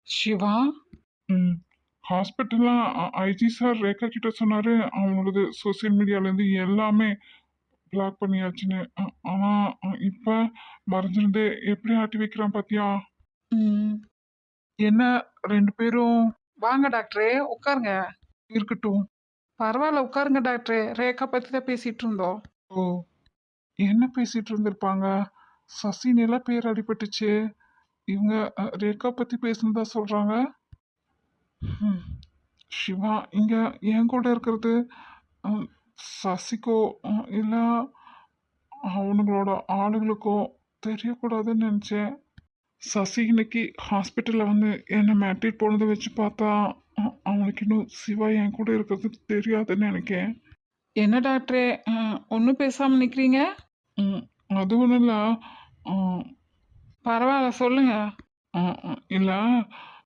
சிவா. ம். ஹாஸ்பிட்டல்ல IG sir Rekha கிட்ட சொன்னாரு, அவங்களோடது சோசியல் மீடியாலேருந்து எல்லாமே பிளாக் பண்ணியாச்சுன்னு. ஆனா இப்ப மறைஞ்சிருந்து எப்படி ஆட்டி வைக்கிறான் பாத்தியா? ம். என்ன 2 பேரும் வாங்க டாக்டரே, உட்காருங்க. இருக்கட்டும். பரவாயில்ல, உட்காருங்க டாக்டரே. ரேகா பத்தி தான் பேசிட்டு இருந்தோம். ஓ! என்ன பேசிட்டு இருந்திருப்பாங்க? சசினெல்லாம் பேர் அடிபட்டுச்சு. இவங்க ரேகா பத்தி பேசுனதா சொல்றாங்க. ம். சிவா இங்க என் கூட இருக்கிறது அஹ், சசிக்கோ இல்ல அவனுங்களோட ஆளுங்களுக்கோ தெரியக்கூடாதுன்னு நினைச்சேன். சசி இன்னைக்கு ஹாஸ்பிட்டல்ல வந்து என்னை மாட்டிட்டு போனதை வச்சு பார்த்தா அவனுக்கு இன்னும் சிவா என் கூட இருக்கிறது தெரியாதுன்னு நினைக்கேன். என்ன டாக்டரே, ஒன்றும் பேசாமல் நிற்கிறீங்க? ம், அது ஒன்றும் இல்லை. பரவாயில்ல, சொல்லுங்க. இல்லை,